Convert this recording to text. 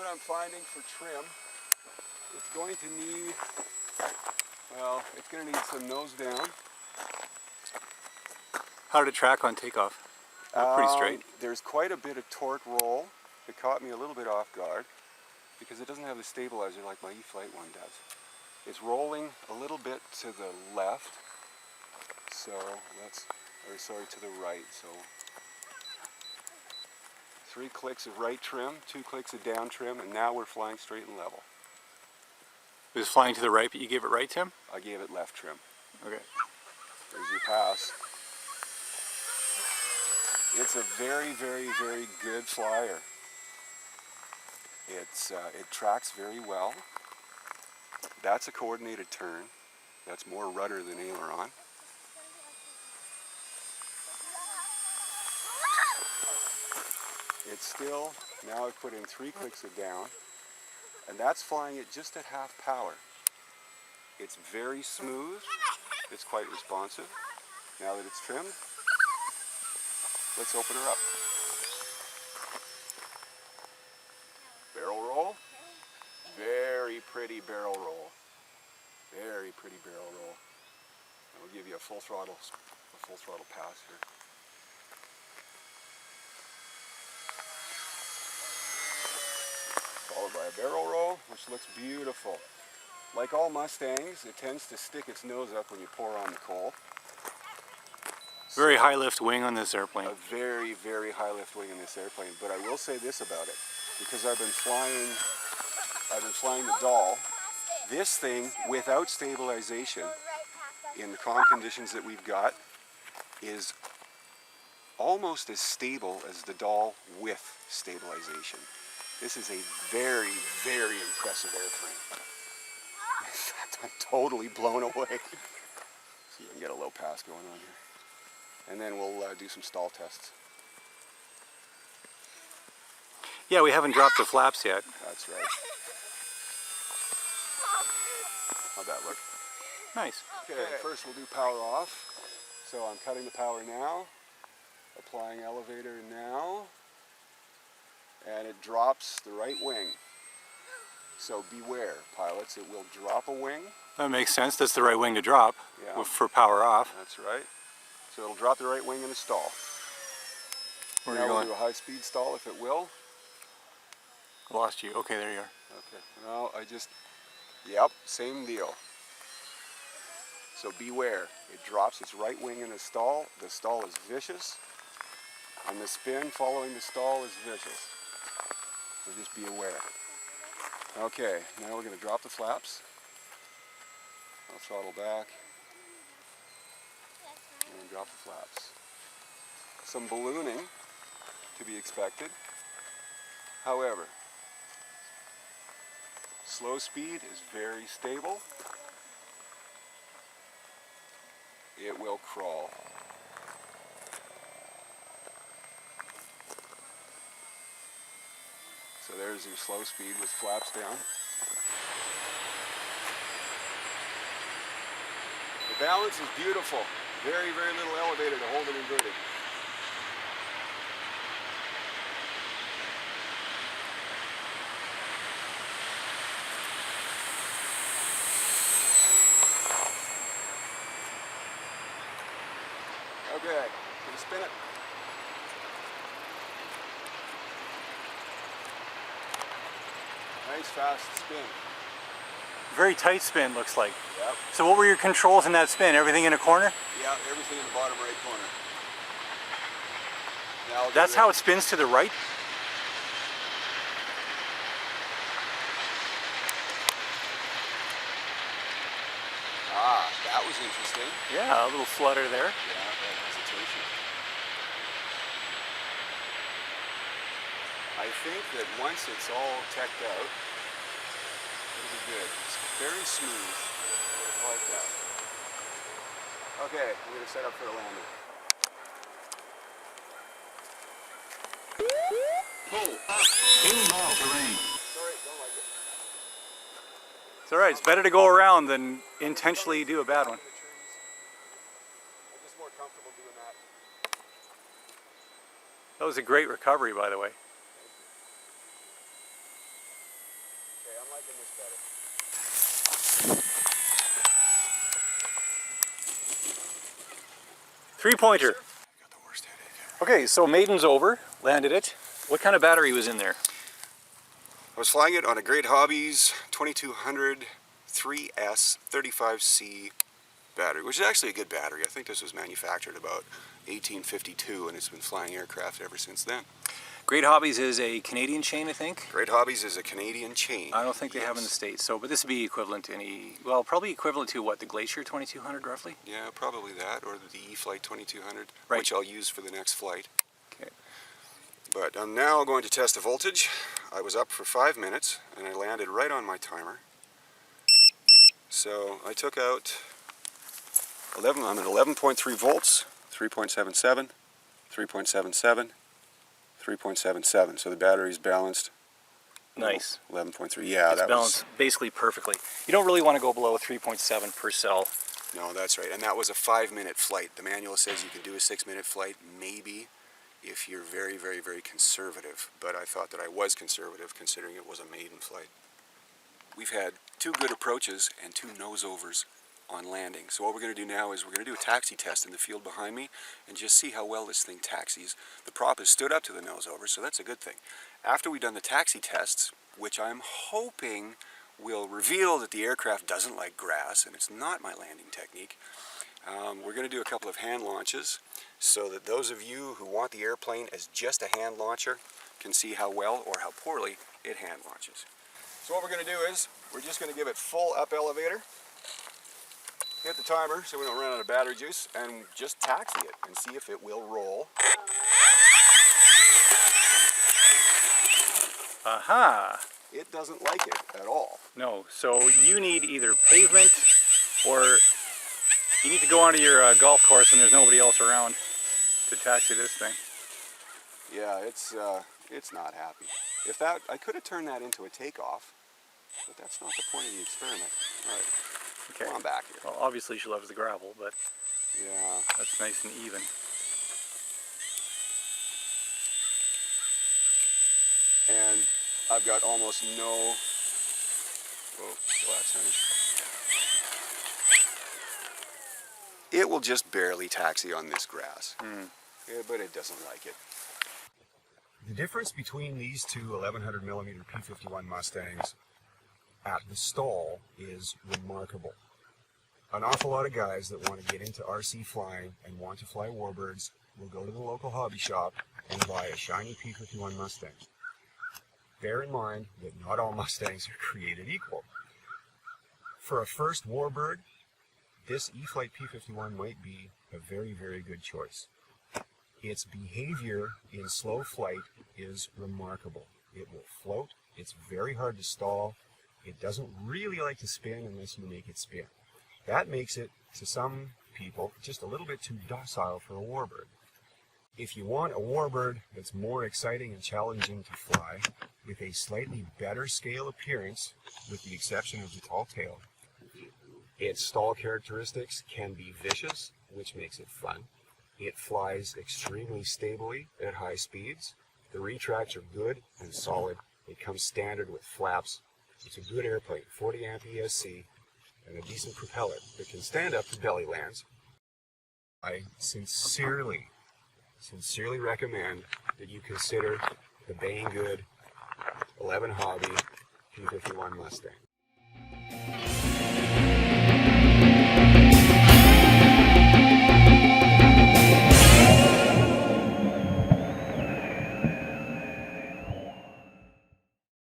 that I'm finding for trim, it's going to need, well, it's going to need some nose down. How did it track on takeoff? Pretty straight. There's quite a bit of torque roll. It caught me a little bit off guard because it doesn't have the stabilizer like my E-flite one does. It's rolling a little bit to the left, so to the right. So 3 clicks of right trim, 2 clicks of down trim, and now we're flying straight and level. It was flying to the right, but you gave it right trim? I gave it left trim. Okay. There's your pass. It's a very, very, very good flyer. It tracks very well. That's a coordinated turn. That's more rudder than aileron. It's still, now I've put in 3 clicks of down, and that's flying it just at half power. It's very smooth. It's quite responsive. Now that it's trimmed, let's open her up. Barrel roll. Very pretty barrel roll. Very pretty barrel roll. And we'll give you a full throttle pass here. Followed by a barrel roll, which looks beautiful. Like all Mustangs, it tends to stick its nose up when you pour on the coal. Very high lift wing on this airplane. A very, very high lift wing in this airplane. But I will say this about it, because I've been flying the Doll. This thing, without stabilization, in the calm conditions that we've got, is almost as stable as the Doll with stabilization. This is a very, very impressive airplane. In fact, I'm totally blown away. See, you can get a low pass going on here. And then we'll do some stall tests. Yeah, we haven't dropped the flaps yet. That's right. How'd that look? Nice. Okay, first we'll do power off. So I'm cutting the power now, applying elevator now, and it drops the right wing. So beware, pilots, it will drop a wing. That makes sense. That's the right wing to drop for power off. That's right. So it'll drop the right wing in a stall. Where now are you going? We'll do a high-speed stall if it will. Lost you. Okay, there you are. Okay. Well, yep, same deal. So beware. It drops its right wing in a stall. The stall is vicious. And the spin following the stall is vicious. So just be aware. Okay, now we're going to drop the flaps. I'll throttle back. And drop the flaps. Some ballooning to be expected. However, slow speed is very stable. It will crawl. So there's your slow speed with flaps down. The balance is beautiful. Very, very little elevator to hold it inverted. Okay, gonna spin it. Nice fast spin. Very tight spin, looks like. Yep. So what were your controls in that spin? Everything in a corner? Yeah, everything in the bottom right corner. Now that's how it spins to the right? Ah, that was interesting. Yeah, a little flutter there. Yeah, that hesitation. I think that once it's all teched out, it'll be good. It's very smooth. I like that. Okay, we're going to set up for a landing. Pull up. Inbound terrain. Sorry, don't like it. It's alright, it's better to go around than intentionally do a bad one. I'm just more comfortable doing that. That was a great recovery, by the way. Three-pointer. Got the worst headache. Okay, so Maiden's over, landed it. What kind of battery was in there? I was flying it on a Great Hobbies 2200 3S 35C battery, which is actually a good battery. I think this was manufactured about 1852 and it's been flying aircraft ever since then. Great Hobbies is a Canadian chain, I think. Great Hobbies is a Canadian chain. I don't think they have in the States, so, but this would be equivalent to any, well, probably equivalent to what, the Glacier 2200 roughly? Yeah, probably that, or the E-Flight 2200, Right. which I'll use for the next flight. Okay. But I'm now going to test the voltage. I was up for 5 minutes and I landed right on my timer. So I took out I'm at 11.3 volts, 3.77, 3.77, 3.77. So the battery's balanced. Nice. 11.3. Yeah, It's that balanced basically perfectly. You don't really want to go below 3.7 per cell. No, that's right. And that was a 5-minute flight. The manual says you can do a 6-minute flight, maybe, if you're very, very, very conservative. But I thought that I was conservative considering it was a maiden flight. We've had 2 good approaches and 2 nose-overs on landing. So what we're going to do now is we're going to do a taxi test in the field behind me and just see how well this thing taxis. The prop has stood up to the nose-over, so that's a good thing. After we've done the taxi tests, which I'm hoping will reveal that the aircraft doesn't like grass and it's not my landing technique, we're going to do a couple of hand launches so that those of you who want the airplane as just a hand launcher can see how well or how poorly it hand launches. So what we're going to do is we're just going to give it full up elevator, hit the timer so we don't run out of battery juice, and just taxi it and see if it will roll. Aha! It doesn't like it at all. No, so you need either pavement or you need to go onto your golf course and there's nobody else around to taxi this thing. Yeah, it's not happy. If that, I could have turned that into a takeoff, but that's not the point of the experiment. All right, Okay. come on back here. Well, obviously she loves the gravel, but Yeah. that's nice and even. And I've got almost no, whoa, relax, honey. It will just barely taxi on this grass, yeah, but it doesn't like it. The difference between these two 1100mm P-51 Mustangs at the stall is remarkable. An awful lot of guys that want to get into RC flying and want to fly warbirds will go to the local hobby shop and buy a shiny P-51 Mustang. Bear in mind that not all Mustangs are created equal. For a first warbird, this E-Flight P-51 might be a very, very good choice. Its behavior in slow flight is remarkable. It will float, it's very hard to stall, it doesn't really like to spin unless you make it spin. That makes it, to some people, just a little bit too docile for a warbird. If you want a warbird that's more exciting and challenging to fly, with a slightly better scale appearance, with the exception of the tall tail, its stall characteristics can be vicious, which makes it fun. It flies extremely stably at high speeds. The retracts are good and solid. It comes standard with flaps. It's a good airplane, 40 amp ESC, and a decent propeller that can stand up to belly lands. I sincerely recommend that you consider the Banggood ElevenHobby P-51 Mustang.